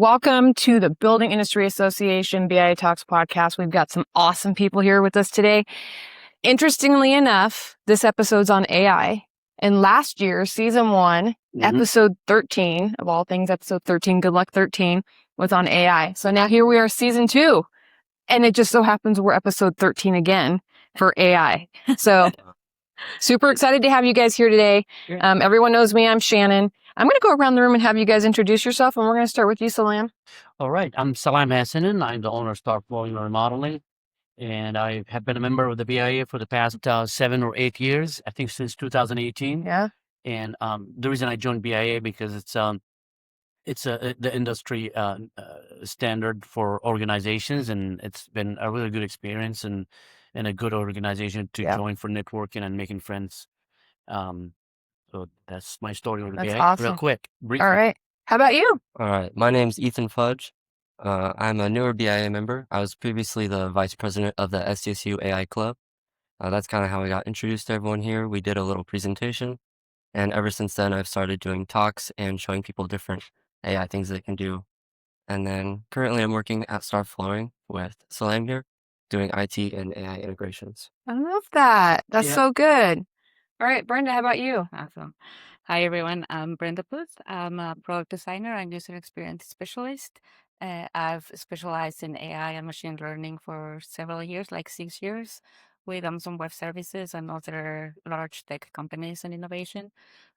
Welcome to the Building Industry Association BIA Talks podcast. We've got some awesome people here with us today. Interestingly enough, this episode's on AI. And last year, season 1, episode 13, of all things, episode 13, good luck 13, was on AI. So now here we are, season 2. And it just so happens we're episode 13 again for AI. So super excited to have you guys here today. Everyone knows me. I'm Shannon. I'm going to go around the room and have you guys introduce yourself, and we're going to start with you, Salam. All right. I'm Salam Hassanin. I'm the owner of Star Flooring and Remodeling, and I have been a member of the BIA for the past 7 or 8 years, I think since 2018. Yeah. And the reason I joined BIA because it's the industry standard for organizations, and it's been a really good experience and a good organization to join for networking and making friends. So that's my story with the BIA. Awesome. Real quick, briefly. All right. How about you? All right. My name's Ethan Fudge. I'm a newer BIA member. I was previously the vice president of the SDSU AI Club. That's kind of how I got introduced to everyone here. We did a little presentation, and ever since then, I've started doing talks and showing people different AI things they can do. And then currently I'm working at Star Flooring with Salam here, doing IT and AI integrations. I love that. That's so good. All right, Brenda, how about you? Awesome. Hi, everyone. I'm Brenda Puth. I'm a product designer and user experience specialist. I've specialized in AI and machine learning for several years, like 6 years, with Amazon Web Services and other large tech companies and innovation.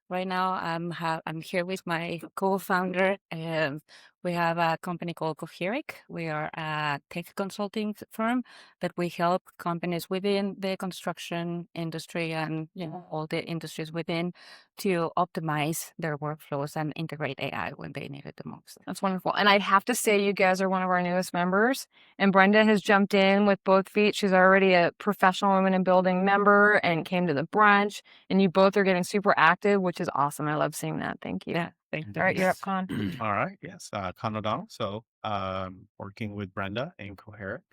Right now, I'm here with my co-founder, and we have a company called Coheric. We are a tech consulting firm that we help companies within the construction industry and all the industries within to optimize their workflows and integrate AI when they need it the most. That's wonderful. And I'd have to say you guys are one of our newest members. And Brenda has jumped in with both feet. She's already a professional women in building member and came to the brunch. And you both are getting super active, which is awesome. I love seeing that. Thank you. Yeah, thank you. All right, you're up, Con. All right. Yes. Con O'Donnell. So working with Brenda and Coheric.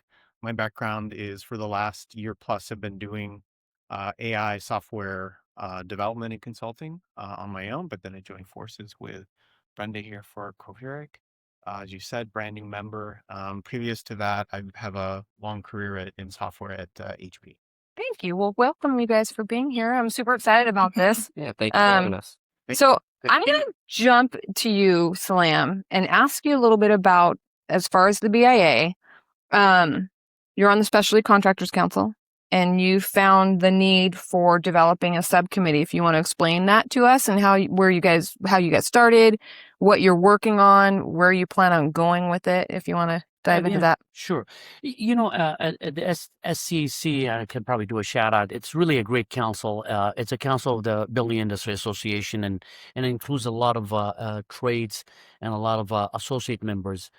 My background is for the last year plus I've been doing AI software development and consulting on my own, but then I joined forces with Brenda here for Coheric. As you said, branding member. Previous to that, I have a long career in software at HP. Thank you. Well, welcome you guys for being here. I'm super excited about this. Yeah, thank you for having us. So I'm going to jump to you, Salam, and ask you a little bit about, as far as the BIA, you're on the Specialty Contractors Council, and you found the need for developing a subcommittee. If you want to explain that to us and how you guys started, what you're working on, where you plan on going with it, if you want to dive into that. Sure. At the SCC, I could probably do a shout out. It's really a great council. It's a council of the Building Industry Association, and it includes a lot of trades and a lot of associate members.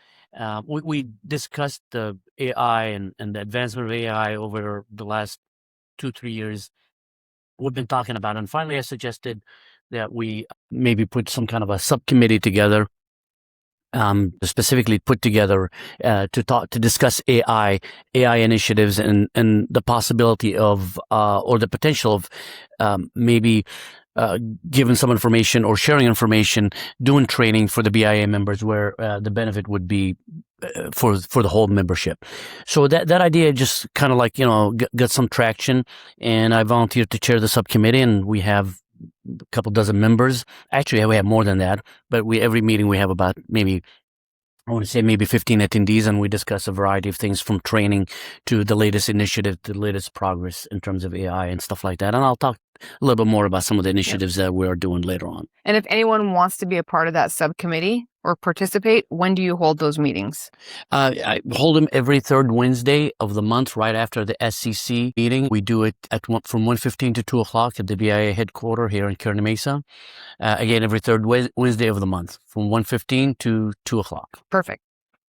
We discussed the AI and the advancement of AI over the last 2-3 years. We've been talking about it, and finally I suggested that we maybe put some kind of a subcommittee together, specifically put together to discuss AI initiatives and the possibility of or the potential of maybe giving some information or sharing information, doing training for the BIA members where the benefit would be for the whole membership. So that idea just kind of like, got some traction, and I volunteered to chair the subcommittee, and we have a couple dozen members. Actually, we have more than that, but every meeting we have about maybe 15 attendees, and we discuss a variety of things from training to the latest initiative, to the latest progress in terms of AI and stuff like that. And I'll talk a little bit more about some of the initiatives that we are doing later on. And if anyone wants to be a part of that subcommittee or participate, when do you hold those meetings? I hold them every third Wednesday of the month, right after the SCC meeting. We do it from 1:15 to 2 o'clock at the BIA headquarters here in Kearney Mesa. Again, every third Wednesday of the month from 1:15 to 2 o'clock. Perfect.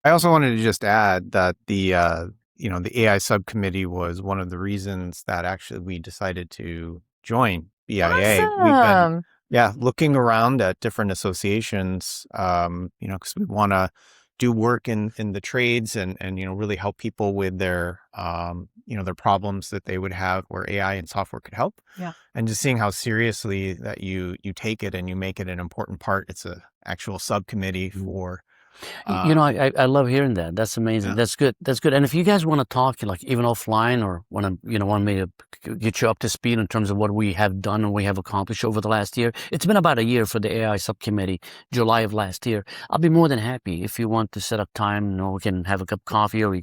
I also wanted to just add that the AI subcommittee was one of the reasons that actually we decided to join BIA. Awesome. We've been looking around at different associations, because we want to do work in the trades and really help people with their their problems that they would have where AI and software could help. Yeah. And just seeing how seriously that you take it and you make it an important part. It's a actual subcommittee for I love hearing that. That's amazing. Yeah. That's good. That's good. And if you guys want to talk, like even offline, or want me to get you up to speed in terms of what we have done and we have accomplished over the last year, it's been about a year for the AI subcommittee, July of last year. I'll be more than happy if you want to set up time. We can have a cup of coffee, or you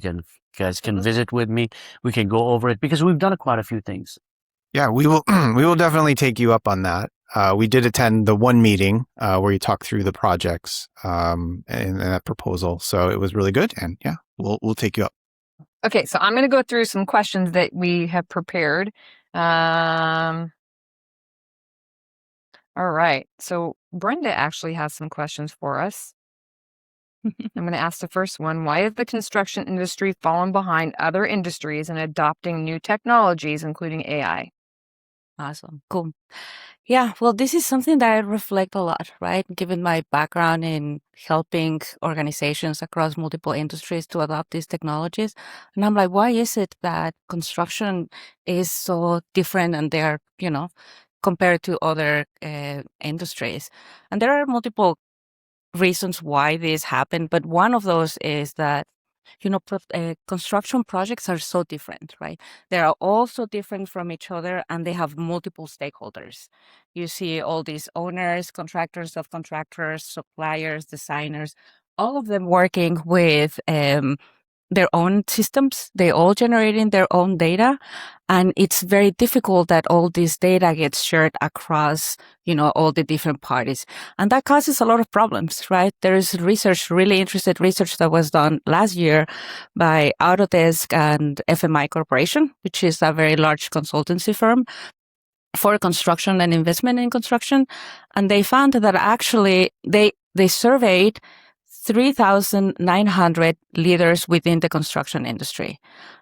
guys can visit with me. We can go over it because we've done quite a few things. Yeah, we will. We will definitely take you up on that. We did attend the one meeting where you talked through the projects and that proposal, so it was really good. And yeah, we'll take you up. Okay, so I'm going to go through some questions that we have prepared. All right, so Brenda actually has some questions for us. I'm going to ask the first one. Why has the construction industry fallen behind other industries in adopting new technologies, including AI? Awesome. Cool. Yeah, well, this is something that I reflect a lot, right? Given my background in helping organizations across multiple industries to adopt these technologies. And I'm like, why is it that construction is so different and they're, compared to other industries? And there are multiple reasons why this happened, but one of those is that construction projects are so different, right? They are all so different from each other, and they have multiple stakeholders. You see all these owners, contractors, subcontractors, suppliers, designers, all of them working with their own systems. They all generating their own data, and it's very difficult that all this data gets shared across, all the different parties. And that causes a lot of problems, right? There is research, really interested research that was done last year by Autodesk and FMI Corporation, which is a very large consultancy firm for construction and investment in construction. And they found that actually they surveyed 3,900 leaders within the construction industry.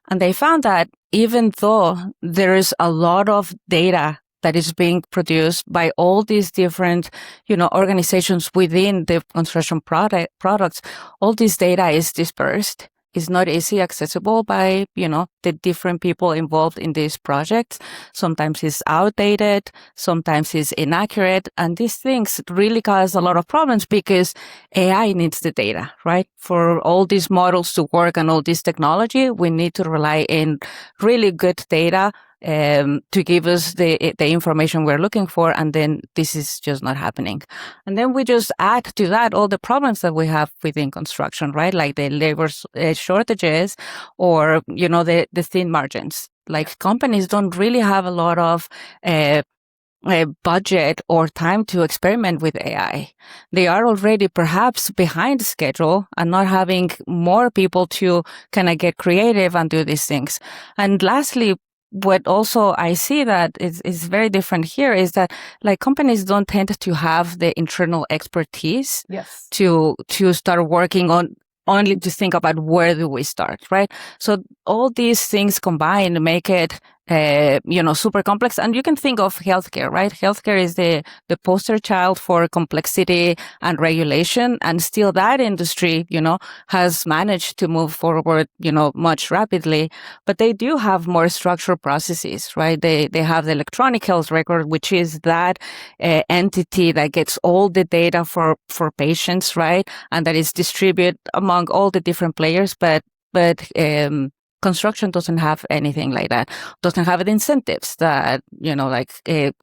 And they found that even though there is a lot of data that is being produced by all these different, organizations within the construction products, all this data is dispersed. It's not easy accessible by, the different people involved in these projects. Sometimes it's outdated, sometimes it's inaccurate. And these things really cause a lot of problems because AI needs the data, right? For all these models to work and all this technology, we need to rely in really good data to give us the information we're looking for, and then this is just not happening. And then we just add to that all the problems that we have within construction, right? Like the labor shortages, or the thin margins. Like companies don't really have a lot of a budget or time to experiment with AI. They are already perhaps behind schedule and not having more people to kind of get creative and do these things. And lastly, what also I see that is very different here is that like companies don't tend to have the internal expertise Yes. to start working on only to think about where do we start, right? So all these things combined make it super complex. And you can think of healthcare, right? Healthcare is the poster child for complexity and regulation. And still that industry, has managed to move forward, much rapidly. But they do have more structured processes, right? They have the electronic health record, which is that entity that gets all the data for patients, right? And that is distributed among all the different players. But construction doesn't have anything like that, doesn't have the incentives that, like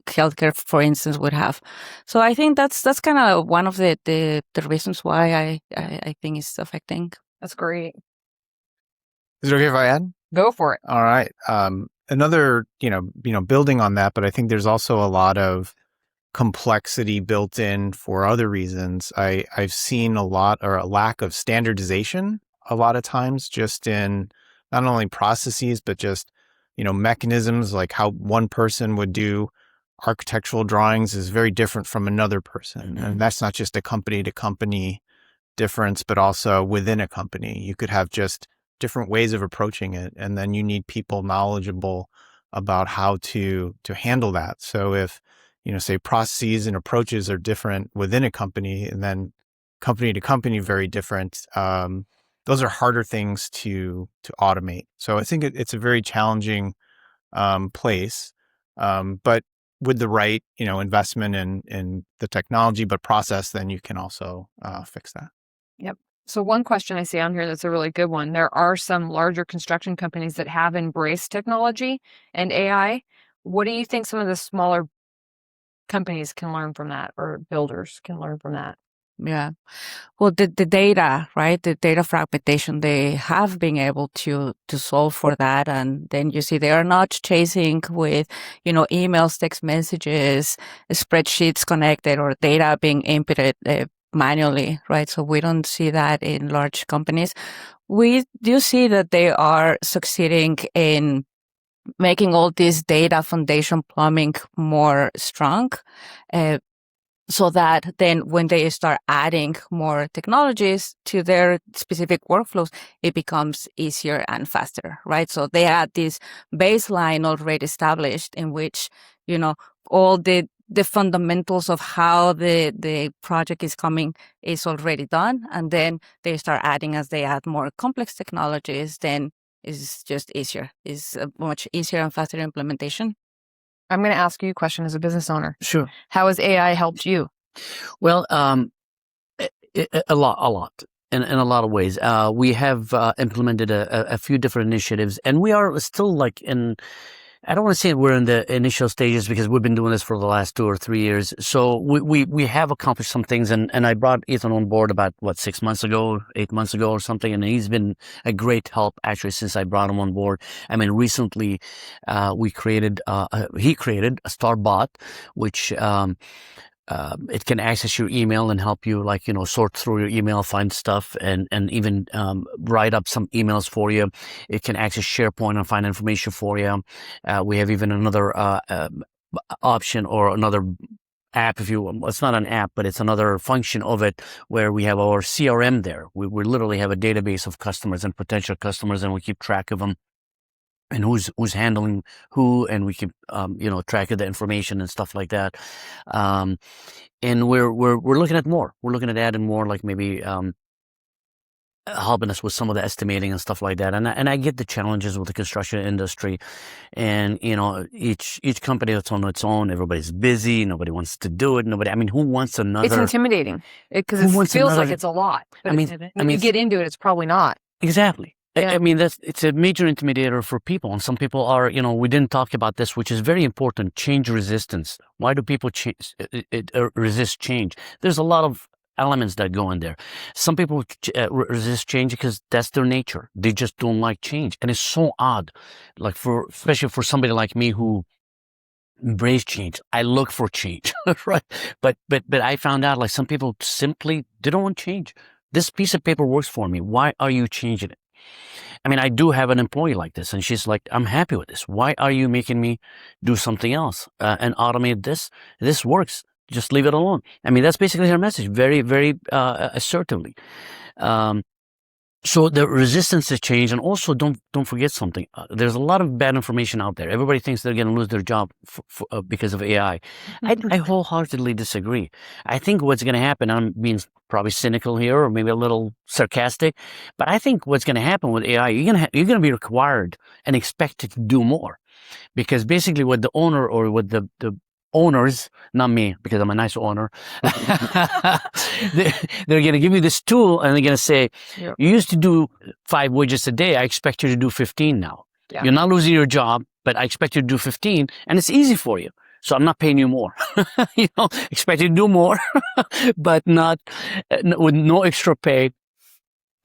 healthcare, for instance, would have. So I think that's kind of one of the reasons why I think it's affecting. That's great. Is it okay if I add? Go for it. All right. Another, building on that, but I think there's also a lot of complexity built in for other reasons. I've seen a lack of standardization a lot of times, just in not only processes, but just, mechanisms, like how one person would do architectural drawings is very different from another person. Mm-hmm. And that's not just a company to company difference, but also within a company. You could have just different ways of approaching it. And then you need people knowledgeable about how to handle that. So if, say processes and approaches are different within a company, and then company to company very different, those are harder things to automate. So I think it's a very challenging place, but with the right investment in the technology but process, then you can also fix that. Yep. So one question I see on here that's a really good one. There are some larger construction companies that have embraced technology and AI. What do you think some of the smaller companies can learn from that, or builders can learn from that? Yeah. Well, the data, right? The data fragmentation, they have been able to solve for that. And then you see they are not chasing with, emails, text messages, spreadsheets connected, or data being inputted manually, right? So we don't see that in large companies. We do see that they are succeeding in making all this data foundation plumbing more strong. So that then when they start adding more technologies to their specific workflows, it becomes easier and faster, right? So they had this baseline already established in which, all the fundamentals of how the project is coming is already done. And then they start adding, as they add more complex technologies, then it's just easier. It's a much easier and faster implementation. I'm going to ask you a question as a business owner. Sure. How has AI helped you? Well, a lot, in a lot of ways. We have implemented a few different initiatives, and we are still I don't want to say we're in the initial stages because we've been doing this for the last 2 or 3 years. So we have accomplished some things, and I brought Ethan on board about 6 months ago, 8 months ago or something, and he's been a great help actually since I brought him on board. I mean, recently he created a Star bot, which it can access your email and help you, sort through your email, find stuff, and even write up some emails for you. It can access SharePoint and find information for you. We have even another option, or another app, if you will. It's not an app, but it's another function of it, where we have our CRM there. We literally have a database of customers and potential customers, and we keep track of them and who's handling who, and we keep track of the information and stuff like that. And we're looking at more. We're looking at adding more, like maybe helping us with some of the estimating and stuff like that. And I get the challenges with the construction industry, and each company that's on its own. Everybody's busy. Nobody wants to do it. I mean, who wants another? It's intimidating because it feels like it's a lot. But when you get into it, it's probably not. Exactly. Yeah. I mean, it's a major intimidator for people. And some people are, we didn't talk about this, which is very important: change resistance. Why do people resist change? There's a lot of elements that go in there. Some people resist change because that's their nature. They just don't like change. And it's so odd, especially for somebody like me who embrace change. I look for change, right? But I found out, some people simply, they don't want change. This piece of paper works for me. Why are you changing it? I mean, I do have an employee like this, and she's like, I'm happy with this. Why are you making me do something else and automate this? This works. Just leave it alone. I mean, that's basically her message, very, very assertively. So the resistance to change, and also don't forget something. There's a lot of bad information out there. Everybody thinks they're going to lose their job because of AI. I wholeheartedly disagree. I think what's going to happen, I'm being probably cynical here, or maybe a little sarcastic, but I think what's going to happen with AI, you're going to be required and expected to do more, because basically what the owner, or what the owners, not me, because I'm a nice owner, they're going to give you this tool, and they're going to say, Yep. You used to do 5 widgets a day. I expect you to do 15 now. Yeah. You're not losing your job, but I expect you to do 15, and it's easy for you. So I'm not paying you more. Expect you to do more, but not with no extra pay.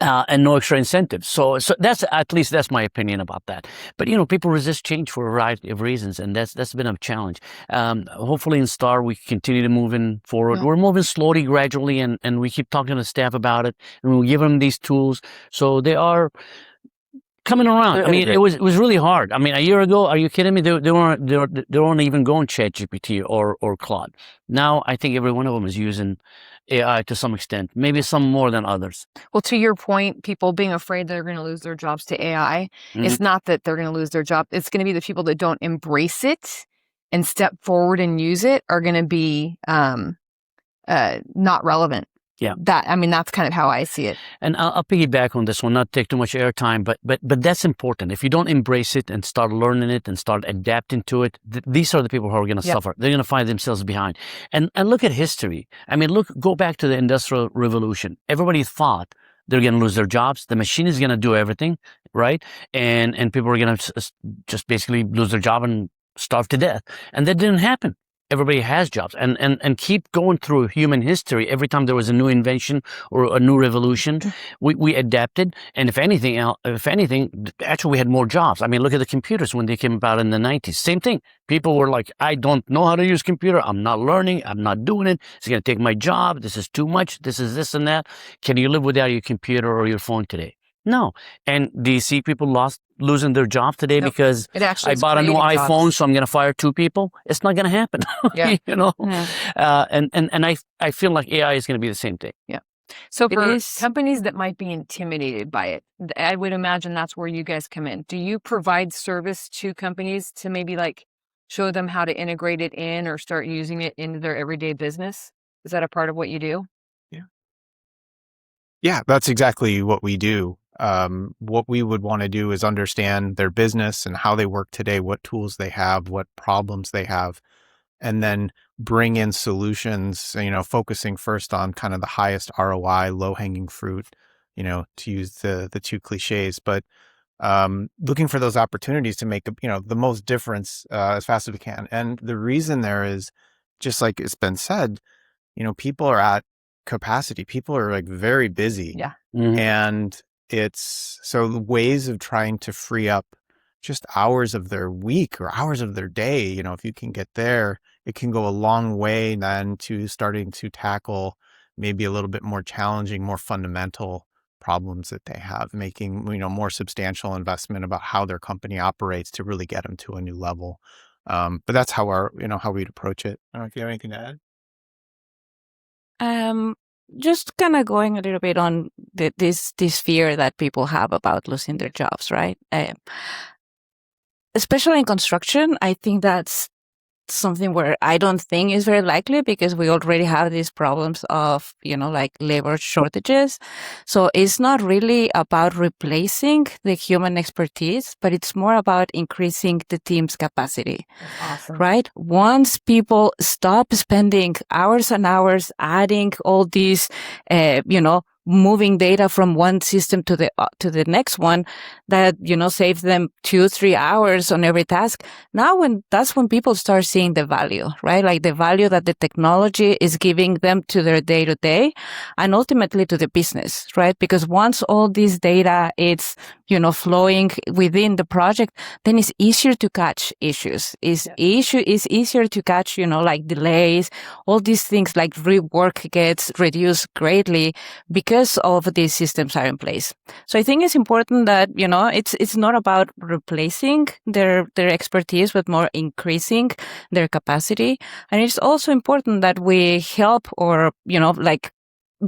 And no extra incentives. So that's, at least that's my opinion about that. But people resist change for a variety of reasons, and that's been a challenge. Hopefully in Star we continue to move forward. Yeah. We're moving slowly, gradually, and we keep talking to the staff about it, and we give them these tools, so they are coming around. I mean, it was really hard. I mean, a year ago, are you kidding me? They weren't even going ChatGPT or Claude. Now I think every one of them is using AI to some extent, maybe some more than others. Well, to your point, people being afraid they're going to lose their jobs to AI, it's not that they're going to lose their job. It's going to be the people that don't embrace it and step forward and use it are going to be not relevant. Yeah. That's kind of how I see it. And I'll piggyback on this one, not take too much airtime, but that's important. If you don't embrace it and start learning it and start adapting to it, these are the people who are going to suffer. They're going to find themselves behind. And look at history. I mean, go back to the Industrial Revolution. Everybody thought they're going to lose their jobs. The machine is going to do everything, right? And people are going to just basically lose their job and starve to death. And that didn't happen. Everybody has jobs, and keep going through human history. Every time there was a new invention or a new revolution, we adapted. And if anything, actually we had more jobs. I mean, look at the computers when they came about in the 90s. Same thing. People were like, I don't know how to use computer. I'm not learning. I'm not doing it. It's going to take my job. This is too much. This is this and that. Can you live without your computer or your phone today? No. And do you see people losing their job today Nope. because It actually I is bought a new creating iPhone, jobs. so I'm going to fire 2 people? It's not going to happen. Yeah. You know? Yeah. And I feel like AI is going to be the same thing. So It for is. companies that might be intimidated by it, I would imagine that's where you guys come in. Do you provide service to companies to maybe like show them how to integrate it in or start using it into their everyday business? Is that a part of what you do? Yeah, that's exactly what we do. What we would want to do is understand their business and how they work today, what tools they have, what problems they have, and then bring in solutions, focusing first on kind of the highest ROI, low-hanging fruit, to use the two cliches, but looking for those opportunities to make the most difference as fast as we can. And the reason there is, just like it's been said, people are at capacity. People are like very busy. Yeah. Mhm. And it's so the ways of trying to free up just hours of their week or hours of their day, if you can get there, it can go a long way then to starting to tackle maybe a little bit more challenging, more fundamental problems that they have, making, more substantial investment about how their company operates to really get them to a new level. But that's how how we'd approach it. I don't know if you have anything to add. Just kind of going a little bit on this fear that people have about losing their jobs, right? Especially in construction, I think that's something where I don't think is very likely because we already have these problems of, like labor shortages. So it's not really about replacing the human expertise, but it's more about increasing the team's capacity. That's awesome. Right? Once people stop spending hours and hours adding all these, moving data from one system to the next one, that saves them 2-3 hours on every task. Now, that's when people start seeing the value, right? Like the value that the technology is giving them to their day to day, and ultimately to the business, right? Because once all this data is flowing within the project, then it's easier to catch issues. It's easier to catch, like delays, all these things, like rework gets reduced greatly because all of these systems are in place. So I think it's important that, it's not about replacing their expertise, but more increasing their capacity. And it's also important that we help or, like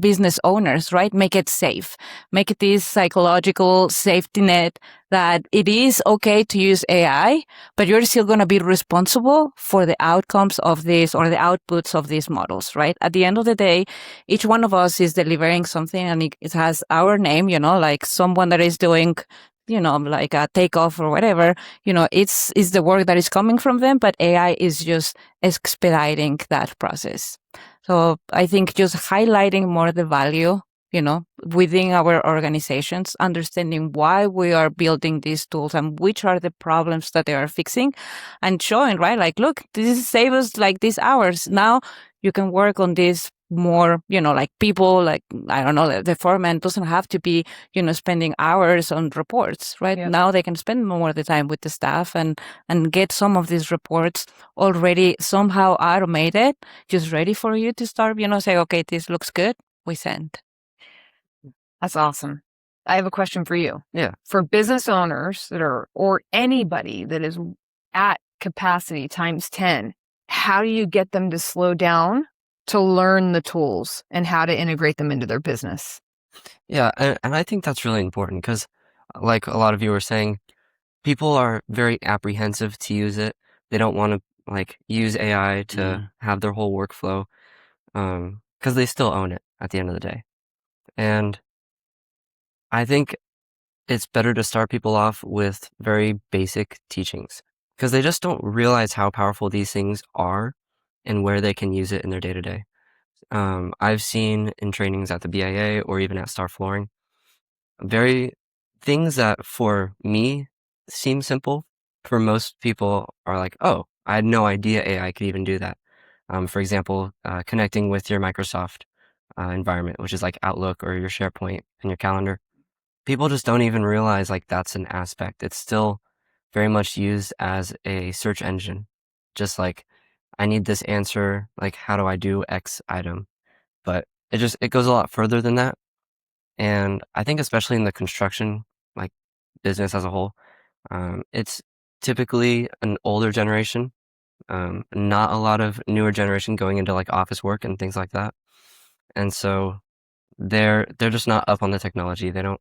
business owners, right? Make it safe. Make it this psychological safety net that it is okay to use AI, but you're still going to be responsible for the outcomes of this or the outputs of these models, right? At the end of the day, each one of us is delivering something and it has our name, like someone that is doing like a takeoff or whatever, it's the work that is coming from them, but AI is just expediting that process. So I think just highlighting more the value, within our organizations, understanding why we are building these tools and which are the problems that they are fixing, and showing, right, like, look, this saves us like these hours. Now you can work on this more, like people, like, I don't know, the foreman doesn't have to be, spending hours on reports, right? Yeah. Now they can spend more of the time with the staff and get some of these reports already somehow automated, just ready for you to start, say, okay, this looks good, we send. That's awesome. I have a question for you. Yeah. For business owners or anybody that is at capacity times 10, how do you get them to slow down to learn the tools and how to integrate them into their business? Yeah, and I think that's really important because, like a lot of you were saying, people are very apprehensive to use it. They don't want to like use AI to have their whole workflow, because they still own it at the end of the day. And I think it's better to start people off with very basic teachings because they just don't realize how powerful these things are and where they can use it in their day to day. I've seen in trainings at the BIA or even at Star Flooring very things that for me seem simple, for most people are like, oh, I had no idea AI could even do that. For example, connecting with your Microsoft environment, which is like Outlook or your SharePoint and your calendar. People just don't even realize like that's an aspect. It's still very much used as a search engine. Just like, I need this answer, like how do I do X item? But it goes a lot further than that. And I think especially in the construction, like business as a whole, it's typically an older generation, not a lot of newer generation going into like office work and things like that. And so they're just not up on the technology. They don't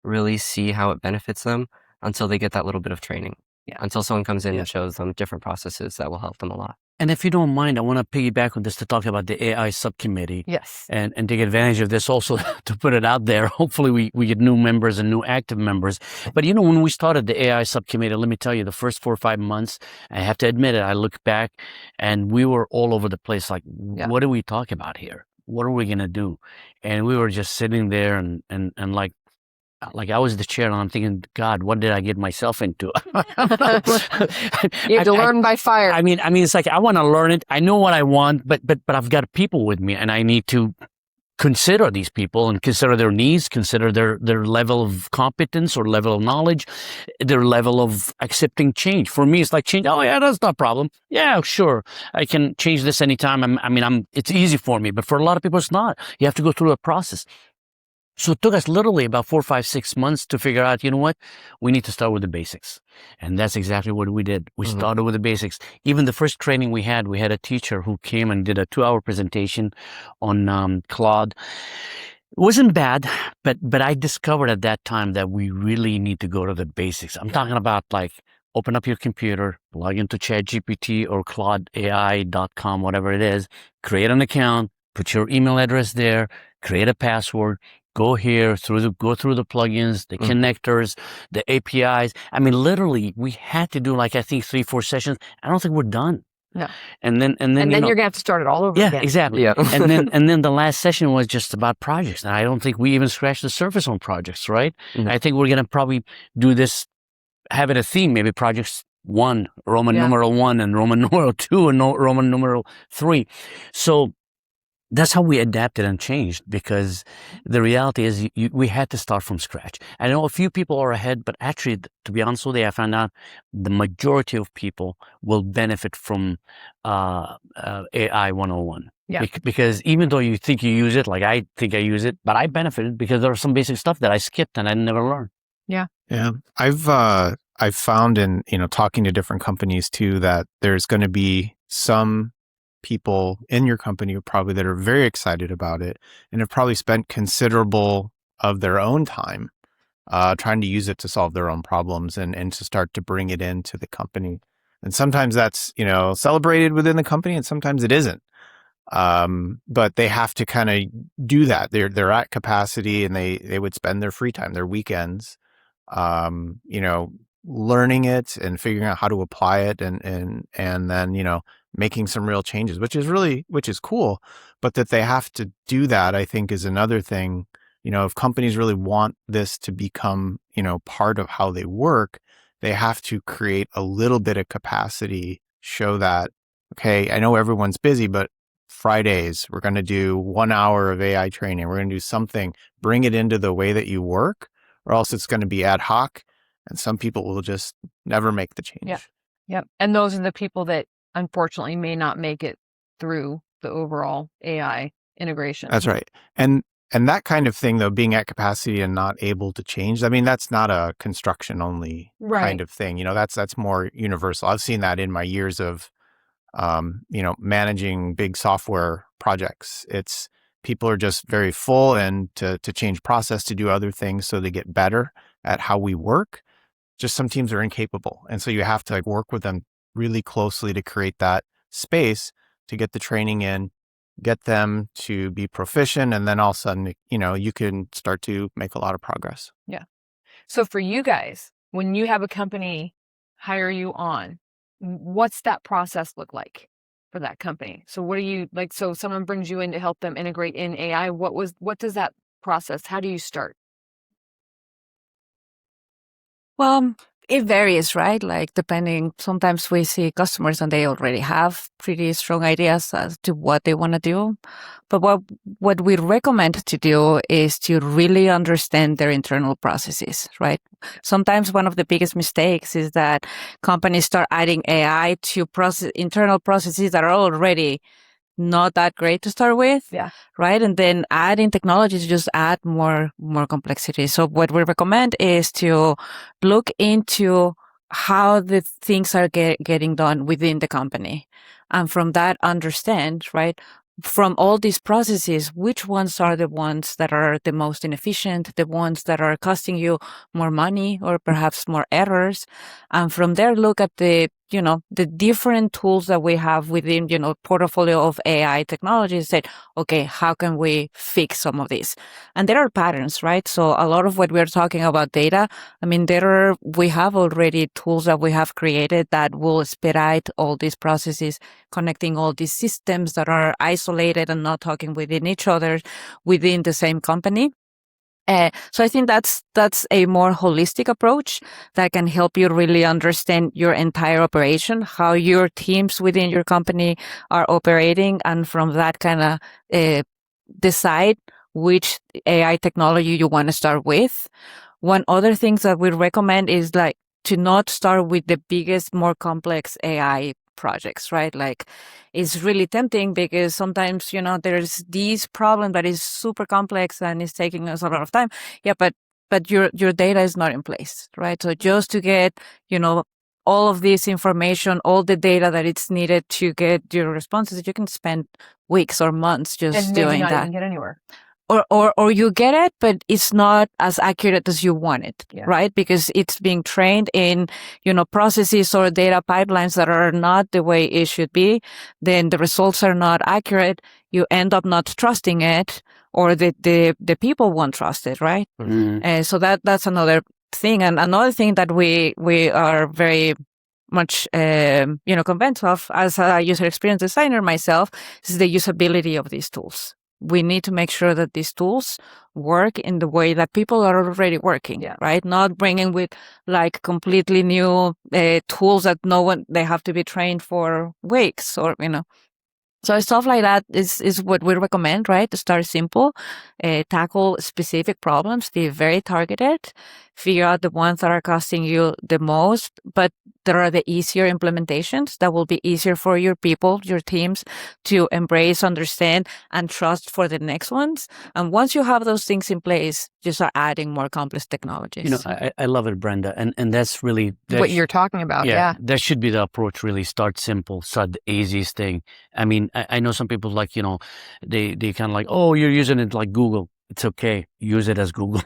really see how it benefits them until they get that little bit of training. Yeah. Until someone comes in Yeah. and shows them different processes that will help them a lot. And if you don't mind, I want to piggyback on this to talk about the AI subcommittee Yes. and take advantage of this also to put it out there. Hopefully we get new members and new active members. But when we started the AI subcommittee, let me tell you, the first 4 or 5 months, I have to admit it, I look back and we were all over the place. Like, what are we talking about here? What are we going to do? And we were just sitting there and like I was the chair and I'm thinking, God, what did I get myself into? You have to learn by fire. I mean, it's like, I want to learn it. I know what I want, but I've got people with me and I need to consider these people and consider their needs, consider their level of competence or level of knowledge, their level of accepting change. For me, it's like change. Oh yeah, that's not a problem. Yeah, sure. I can change this anytime. It's easy for me, but for a lot of people, it's not. You have to go through a process. So it took us literally about 4, 5, 6 months to figure out, you know what, we need to start with the basics. And that's exactly what we did. We started with the basics. Even the first training we had a teacher who came and did a 2-hour presentation on Claude. It wasn't bad, but I discovered at that time that we really need to go to the basics. I'm talking about like, open up your computer, log into ChatGPT or ClaudeAI.com, whatever it is, create an account, put your email address there, create a password, go here go through the plugins, the connectors, the APIs. I mean, literally, we had to do like, I think 3, 4 sessions. I don't think we're done. No. And then you're gonna have to start it all over yeah, again. exactly. Yeah. and then the last session was just about projects. And I don't think we even scratched the surface on projects, right? No. I think we're gonna probably do this, have it a theme, maybe projects 1, Roman numeral 1 and Roman numeral 2 and Roman numeral 3. So that's how we adapted and changed, because the reality is we had to start from scratch. I know a few people are ahead, but actually, to be honest with you, I found out the majority of people will benefit from AI 101. Yeah. Because even though you think you use it, like I think I use it, but I benefited because there was some basic stuff that I skipped and I never learned. Yeah. I've found in, talking to different companies too, that there's going to be some people in your company probably that are very excited about it and have probably spent considerable of their own time trying to use it to solve their own problems and to start to bring it into the company. And sometimes that's, celebrated within the company and sometimes it isn't. But they have to kind of do that. They're at capacity and they would spend their free time, their weekends, learning it and figuring out how to apply it and then, making some real changes, which is cool. But that they have to do that, I think, is another thing. If companies really want this to become, part of how they work, they have to create a little bit of capacity, show that, okay, I know everyone's busy, but Fridays, we're going to do 1 hour of AI training. We're going to do something, bring it into the way that you work, or else it's going to be ad hoc. And some people will just never make the change. Yeah. Yep. And those are the people that unfortunately may not make it through the overall AI integration. That's right. And that kind of thing, though, being at capacity and not able to change, I mean, that's not a construction only kind of thing. That's more universal. I've seen that in my years of, managing big software projects. It's people are just very full, and to change process, to do other things so they get better at how we work. Just some teams are incapable. And so you have to work with them really closely to create that space to get the training in, get them to be proficient. And then all of a sudden, you can start to make a lot of progress. Yeah. So for you guys, when you have a company hire you on, what's that process look like for that company? So what do you like? So someone brings you in to help them integrate in AI. What does that process? How do you start? Well, it varies, right? Like depending, sometimes we see customers and they already have pretty strong ideas as to what they want to do. But what we recommend to do is to really understand their internal processes, right? Sometimes one of the biggest mistakes is that companies start adding AI to internal processes that are already not that great to start with. Yeah. Right. And then adding technology to just add more complexity. So what we recommend is to look into how the things are getting done within the company. And from that, understand, right, from all these processes, which ones are the ones that are the most inefficient, the ones that are costing you more money or perhaps more errors. And from there, look at the different tools that we have within, portfolio of AI technologies. Say, okay, how can we fix some of these? And there are patterns, right? So a lot of what we're talking about data, I mean, we have already tools that we have created that will expedite all these processes, connecting all these systems that are isolated and not talking within each other within the same company. So I think that's a more holistic approach that can help you really understand your entire operation, how your teams within your company are operating, and from that kind of decide which AI technology you want to start with. One other thing that we recommend is like to not start with the biggest, more complex AI projects, right? Like it's really tempting because sometimes, there's this problem that is super complex and is taking us a lot of time. Yeah, but your data is not in place, right? So just to get, all of this information, all the data that it's needed to get your responses, you can spend weeks or months just And maybe doing not that. even get anywhere. Or you get it, but it's not as accurate as you want it, Yeah. right? Because it's being trained in, processes or data pipelines that are not the way it should be. Then the results are not accurate. You end up not trusting it, or the people won't trust it, right? Mm. So that's another thing. And another thing that we are very much, convinced of as a user experience designer myself is the usability of these tools. We need to make sure that these tools work in the way that people are already working, Yeah. right? Not bringing with like completely new tools that they have to be trained for weeks or, So stuff like that is what we recommend, right? To start simple, tackle specific problems, be very targeted, figure out the ones that are costing you the most, but there are the easier implementations that will be easier for your people, your teams to embrace, understand, and trust for the next ones. And once you have those things in place, you start adding more complex technologies. I love it, Brenda, and that's really What you're talking about. Yeah. that should be the approach. Really, start simple, start the easiest thing. I mean, I know some people like they kind of like, oh, you're using it like Google. It's okay. Use it as Google.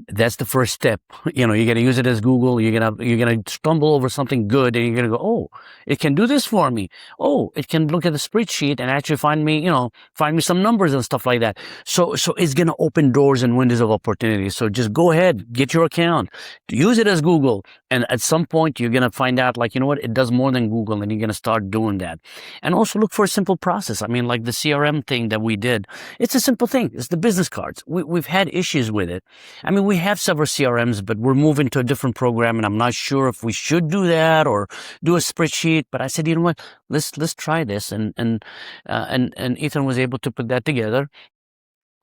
That's the first step. You're gonna use it as Google. You're gonna stumble over something good, and you're gonna go, oh, it can do this for me. Oh, it can look at the spreadsheet and actually find me some numbers and stuff like that. So it's gonna open doors and windows of opportunity. So just go ahead, get your account, use it as Google, and at some point you're gonna find out, like, you know what, it does more than Google, and you're gonna start doing that. And also look for a simple process. I mean, like the CRM thing that we did, it's a simple thing. It's the business cards. We've had issues with it. I mean, we have several CRMs, but we're moving to a different program, and I'm not sure if we should do that or do a spreadsheet. But I said, you know what, let's try this, and Ethan was able to put that together.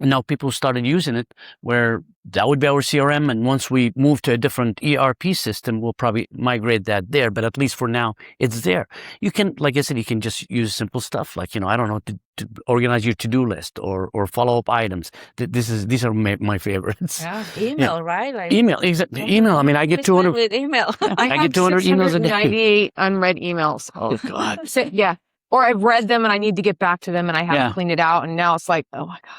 And now people started using it, where that would be our CRM. And once we move to a different ERP system, we'll probably migrate that there. But at least for now, it's there. You can, like I said, you can just use simple stuff like, I don't know, to organize your to-do list or follow up items. These are my favorites. Yeah, email, right? Like Email, exactly. Email. I mean, I get 200. with email. I get 200 emails a day. 98 unread emails. Oh God. So, yeah. Or I've read them and I need to get back to them and I haven't Yeah. cleaned it out. And now it's like, oh my God.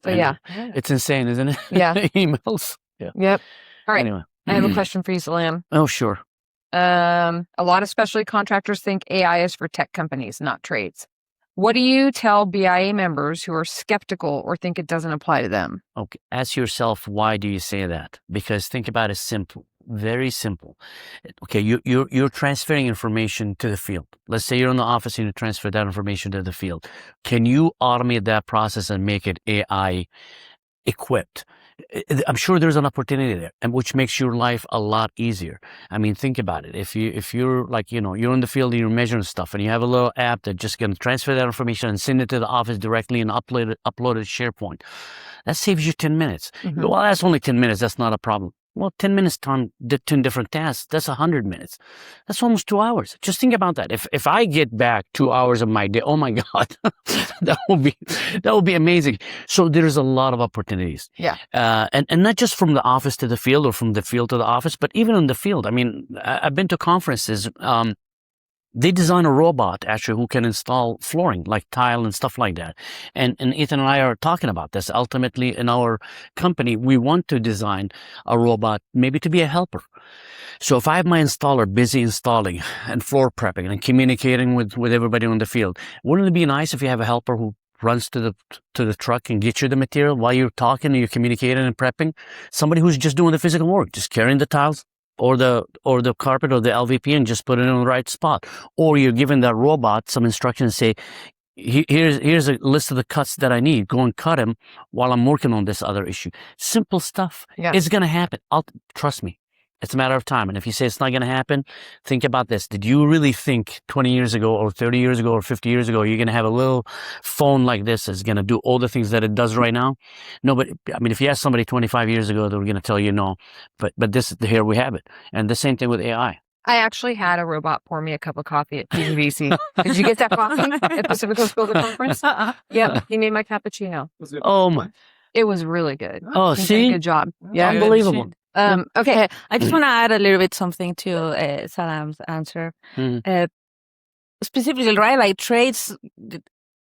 So I yeah. know. It's insane, isn't it? Yeah. Emails. Yeah. Yep. All right. Anyway. I have a question for you, Salam. Oh, sure. A lot of specialty contractors think AI is for tech companies, not trades. What do you tell BIA members who are skeptical or think it doesn't apply to them? Okay. Ask yourself, why do you say that? Because think about it, simple, very simple. Okay, you're transferring information to the field. Let's say you're in the office and you transfer that information to the field. Can you automate that process and make it AI equipped? I'm sure there's an opportunity there, and which makes your life a lot easier. I mean, think about it. If you're like, you're in the field and you're measuring stuff, and you have a little app that just going to transfer that information and send it to the office directly and upload it to SharePoint, that saves you 10 minutes. You go, well, that's only 10 minutes. That's not a problem. Well, 10 minutes on 10 different tasks, that's 100 minutes. That's almost 2 hours. Just think about that. If I get back 2 hours of my day, oh my God, that will be amazing. So there's a lot of opportunities. Yeah. And not just from the office to the field or from the field to the office, but even in the field. I mean, I've been to conferences. They design a robot actually who can install flooring like tile and stuff like that. And Ethan and I are talking about this. Ultimately, in our company, we want to design a robot maybe to be a helper. So if I have my installer busy installing and floor prepping and communicating with everybody on the field, wouldn't it be nice if you have a helper who runs to the truck and gets you the material while you're talking and you're communicating and prepping? Somebody who's just doing the physical work, just carrying the tiles or the carpet or the LVP and just put it in the right spot. Or you're giving that robot some instructions, say, here's a list of the cuts that I need. Go and cut them while I'm working on this other issue. Simple stuff. Yeah. It's going to happen. Trust me. It's a matter of time. And if you say it's not going to happen, think about this. Did you really think 20 years ago or 30 years ago or 50 years ago, you're going to have a little phone like this that's going to do all the things that it does right now? No, but I mean, if you ask somebody 25 years ago, they're going to tell you no. But here we have it. And the same thing with AI. I actually had a robot pour me a cup of coffee at PVC. Did you get that coffee at Pacific Coast Builder Conference? Yep. He made my cappuccino. Oh my. It was really good. Oh, He did a see? good job. Yeah. Unbelievable. Okay. I just want to add a little bit something to Salam's answer. Mhm. Specifically, right? Like trades,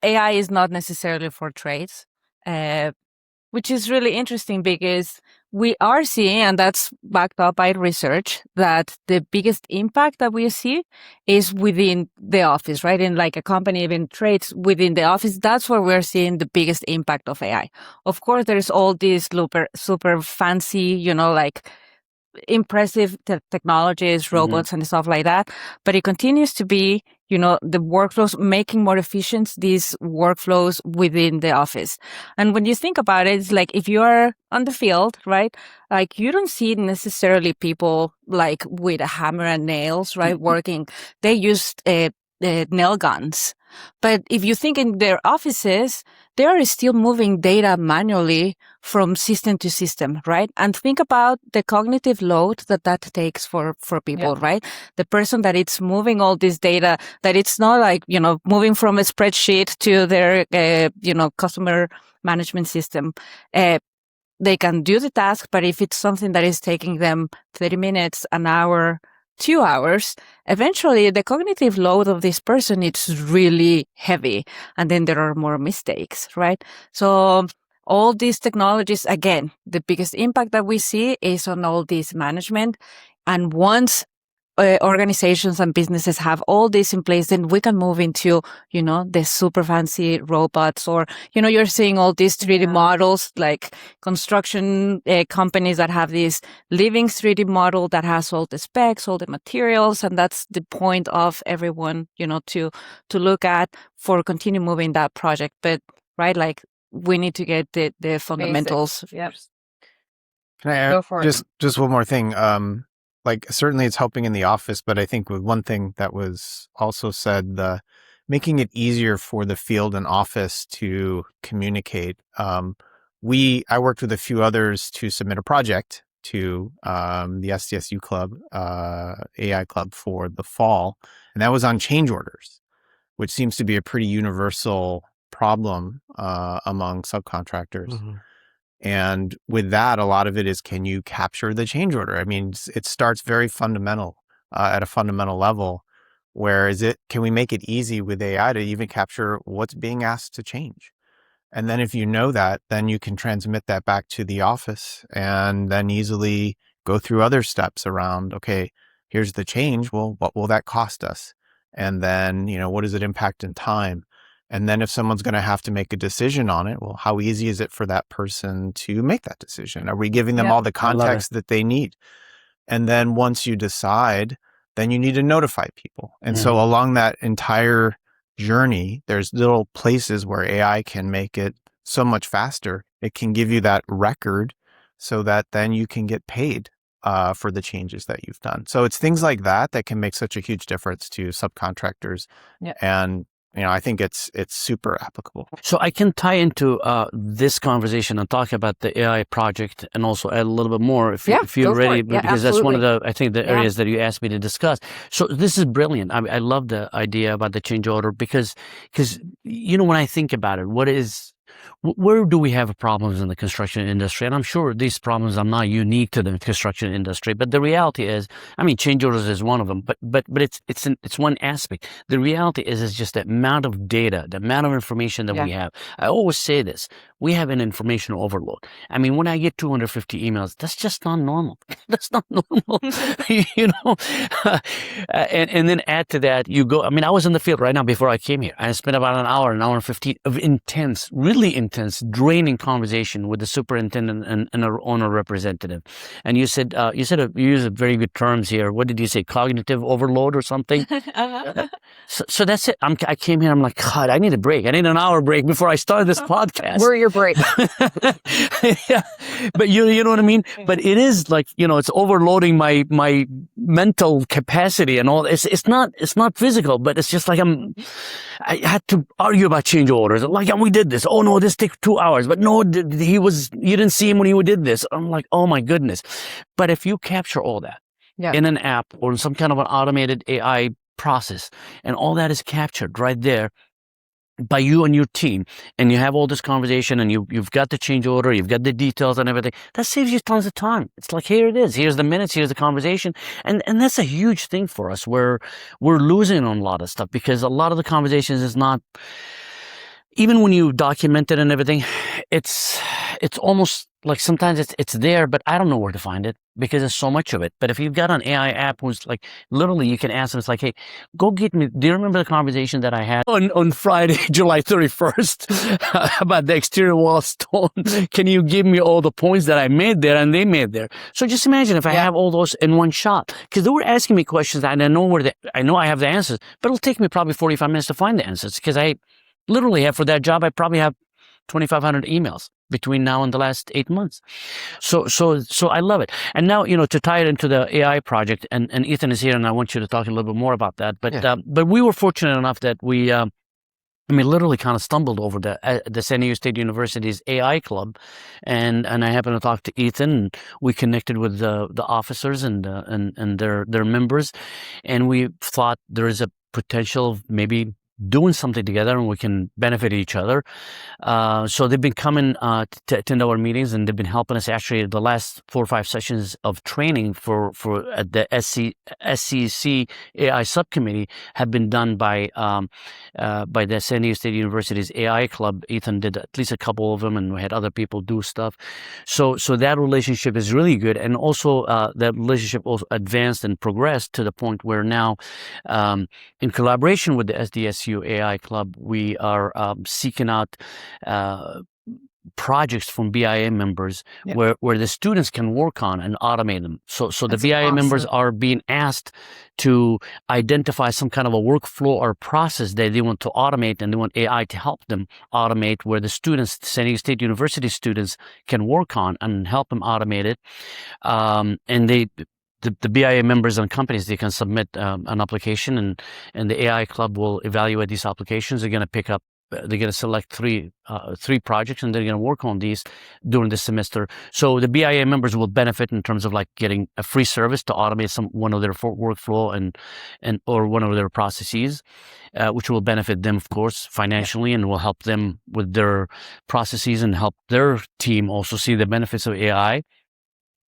AI is not necessarily for trades, which is really interesting because we are seeing, and that's backed up by research, that the biggest impact that we see is within the office, right? In like a company, even trades within the office, that's where we're seeing the biggest impact of AI. Of course, there's all these super fancy, like impressive technologies, robots and stuff like that. But it continues to be, the workflows, making more efficient these workflows within the office. And when you think about it, it's like if you're on the field, right? Like you don't see necessarily people like with a hammer and nails, right? Working. They use nail guns. But if you think in their offices, they are still moving data manually from system to system, right? And think about the cognitive load that takes for people, right? The person that it's moving all this data, that it's not like, moving from a spreadsheet to their, customer management system. They can do the task, but if it's something that is taking them 30 minutes, an hour, 2 hours, eventually the cognitive load of this person is really heavy. And then there are more mistakes, right? So all these technologies, again, the biggest impact that we see is on all this management. And once organizations and businesses have all this in place, then we can move into, the super fancy robots, or, you're seeing all these 3D models, like construction companies that have this living 3D model that has all the specs, all the materials. And that's the point of everyone, to look at for continue moving that project. But, right, like we need to get the fundamentals. Yep. Can I Go add for it. just one more thing? Like certainly it's helping in the office, but I think with one thing that was also said, making it easier for the field and office to communicate. I worked with a few others to submit a project to the SDSU club, AI club for the fall, and that was on change orders, which seems to be a pretty universal problem among subcontractors. Mm-hmm. And with that, a lot of it is, can you capture the change order? I mean, it starts very fundamental at a fundamental level. Where can we make it easy with AI to even capture what's being asked to change? And then if you know that, then you can transmit that back to the office and then easily go through other steps around, okay, here's the change. Well, what will that cost us? And then, what does it impact in time? And then if someone's going to have to make a decision on it, well, how easy is it for that person to make that decision? Are we giving them all the context that they need? And then once you decide, then you need to notify people. And so along that entire journey, there's little places where AI can make it so much faster. It can give you that record so that then you can get paid for the changes that you've done. So it's things like that that can make such a huge difference to subcontractors. Yep. And I think it's super applicable. So I can tie into this conversation and talk about the AI project and also add a little bit more if you're go for ready, it. Yeah, because that's one of absolutely. the, I think, the areas that you asked me to discuss. So this is brilliant. I love the idea about the change order because when I think about it, where do we have problems in the construction industry? And I'm sure these problems are not unique to the construction industry, but the reality is, change orders is one of them, but it's one aspect. The reality is just the amount of data, the amount of information that we have. I always say this: we have an information overload. When I get 250 emails, that's just not normal. That's not normal, and then add to that, you go. I was in the field right now before I came here. I spent about an hour and 15 of intense, really intense, draining conversation with the superintendent and our owner representative. And you said you used very good terms here. What did you say? Cognitive overload or something? So that's it. I came here. I'm like, God, I need a break. I need an hour break before I start this podcast. Where are your breaks? Yeah, but you know what I mean. But it is like, it's overloading my mental capacity and all. It's not physical, but it's just like I had to argue about change orders. Like, we did this. Oh no, this took 2 hours. But no, you didn't see him when he did this. I'm like, oh my goodness. But if you capture all that in an app or in some kind of an automated AI process, and all that is captured right there by you and your team, and you have all this conversation, and you've got the change order, you've got the details and everything, that saves you tons of time. It's like, here it is, here's the minutes, here's the conversation, and that's a huge thing for us, where we're losing on a lot of stuff, because a lot of the conversations is not, even when you document it and everything, it's almost like sometimes it's there, but I don't know where to find it because there's so much of it. But if you've got an AI app who's like, literally you can ask them, it's like, hey, go get me, do you remember the conversation that I had on Friday, July 31st about the exterior wall stone? Can you give me all the points that I made there and they made there? So just imagine if I have all those in one shot, because they were asking me questions and I know I have the answers, but it'll take me probably 45 minutes to find the answers, because I literally have, for that job, I probably have 2,500 emails between now and the last 8 months. So I love it. And now, to tie it into the AI project, and Ethan is here, and I want you to talk a little bit more about that. But we were fortunate enough that we, literally kind of stumbled over the San Diego State University's AI club, and I happened to talk to Ethan, and we connected with the officers and their members, and we thought there is a potential of maybe doing something together and we can benefit each other. So they've been coming to attend our meetings, and they've been helping us. Actually, the last 4 or 5 sessions of training for the SCC AI subcommittee have been done by the San Diego State University's AI club. Ethan did at least a couple of them, and we had other people do stuff. So that relationship is really good, and also that relationship also advanced and progressed to the point where now, in collaboration with the SDSU AI club, we are seeking out projects from BIA members where the students can work on and automate them. So the BIA members are being asked to identify some kind of a workflow or process that they want to automate, and they want AI to help them automate, where the students, San Diego State University students, can work on and help them automate it. And the BIA members and companies, they can submit an application, and the AI club will evaluate these applications. They're going to pick up, they're going to select three projects, and they're going to work on these during the semester. So the BIA members will benefit in terms of like getting a free service to automate one of their workflow or one of their processes, which will benefit them, of course, financially, and will help them with their processes and help their team also see the benefits of AI.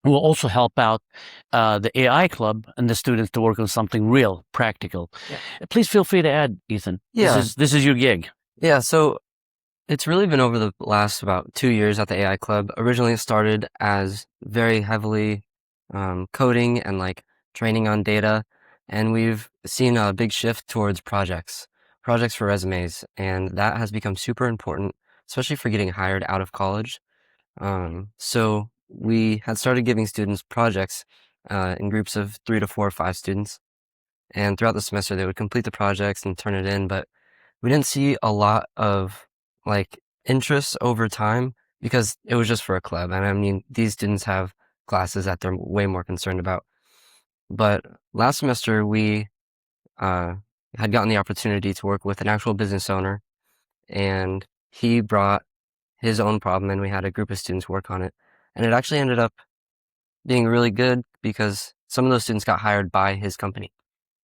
Will also help out the AI club and the students to work on something real, practical. Please feel free to add, Ethan. This is your gig. Yeah, so it's really been over the last about 2 years at the AI club. Originally, it started as very heavily coding and like training on data, and we've seen a big shift towards projects for resumes, and that has become super important, especially for getting hired out of college. So we had started giving students projects in groups of 3 to 4 or 5 students, and throughout the semester they would complete the projects and turn it in, but we didn't see a lot of like interest over time because it was just for a club. And I mean, these students have classes that they're way more concerned about. But last semester, we had gotten the opportunity to work with an actual business owner, and he brought his own problem, and we had a group of students work on it. And it actually ended up being really good because some of those students got hired by his company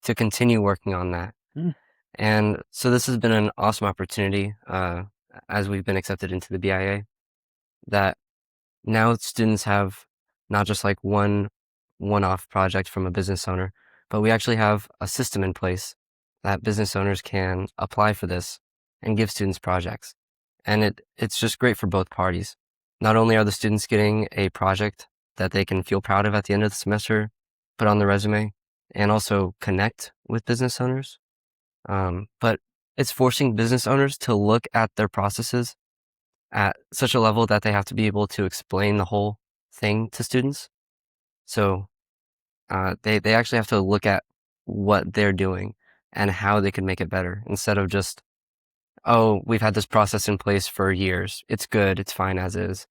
to continue working on that. Mm. And so this has been an awesome opportunity as we've been accepted into the BIA, that now students have not just like one-off project from a business owner, but we actually have a system in place that business owners can apply for this and give students projects. And it's just great for both parties. Not only are the students getting a project that they can feel proud of at the end of the semester, put on the resume, and also connect with business owners, but it's forcing business owners to look at their processes at such a level that they have to be able to explain the whole thing to students. So they actually have to look at what they're doing and how they can make it better, instead of just, oh, we've had this process in place for years. It's good. It's fine as is.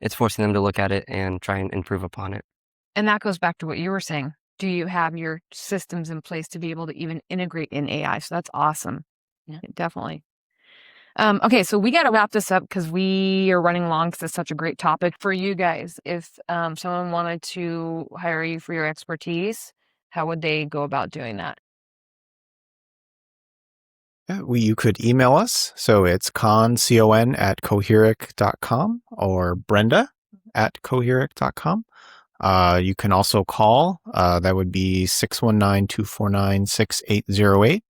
It's forcing them to look at it and try and improve upon it. And that goes back to what you were saying. Do you have your systems in place to be able to even integrate in AI? So that's awesome. Yeah. Definitely. Okay, so we got to wrap this up because we are running long because it's such a great topic for you guys. If someone wanted to hire you for your expertise, how would they go about doing that? Yeah, you could email us. So it's con at coheric.com or Brenda at coheric.com. You can also call. That would be 619-249-6808.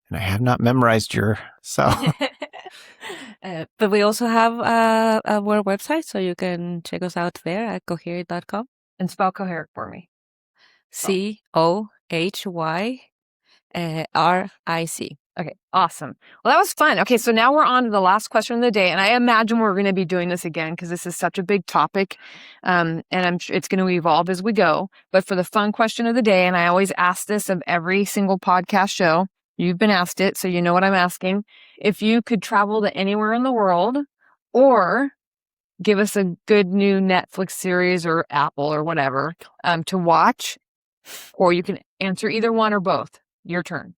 And I have not memorized your cell. But we also have our website, so you can check us out there at cohery.com. And spell Coheric for me. COHYRIC. Okay, awesome. Well, that was fun. Okay, so now we're on to the last question of the day, and I imagine we're going to be doing this again because this is such a big topic, and I'm sure it's going to evolve as we go. But for the fun question of the day, and I always ask this of every single podcast show, you've been asked it, so you know what I'm asking. If you could travel to anywhere in the world, or give us a good new Netflix series or Apple or whatever to watch, or you can answer either one or both. Your turn.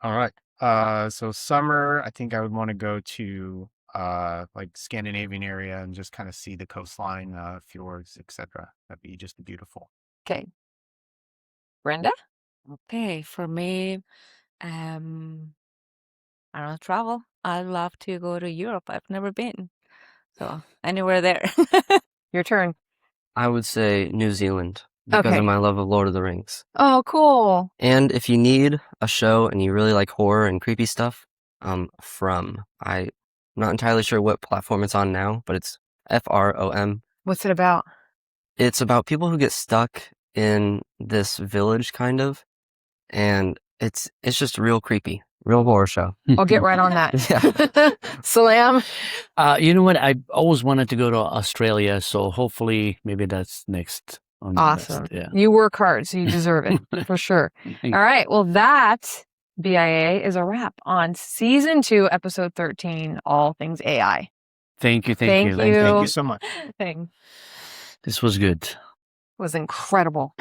All right. So summer, I think I would want to go to like Scandinavian area and just kind of see the coastline, fjords, etc. That'd be just beautiful. Okay. Brenda? Okay, for me, I don't know, travel. I'd love to go to Europe. I've never been. So anywhere there. Your turn. I would say New Zealand because Okay. of my love of Lord of the Rings. Oh, cool. And if you need a show and you really like horror and creepy stuff, I'm not entirely sure what platform it's on now, but it's FROM. What's it about? It's about people who get stuck in this village, kind of, and it's just real creepy, real horror show. I'll get right on that. Yeah. Salam. You know what? I always wanted to go to Australia, so hopefully maybe that's next on the Awesome. list. Yeah. You work hard, so you deserve it for sure. All right. Well, that BIA is a wrap on season 2, episode 13, all things AI. Thank you. Thank you. Thank you so much. Thing This was good. was incredible.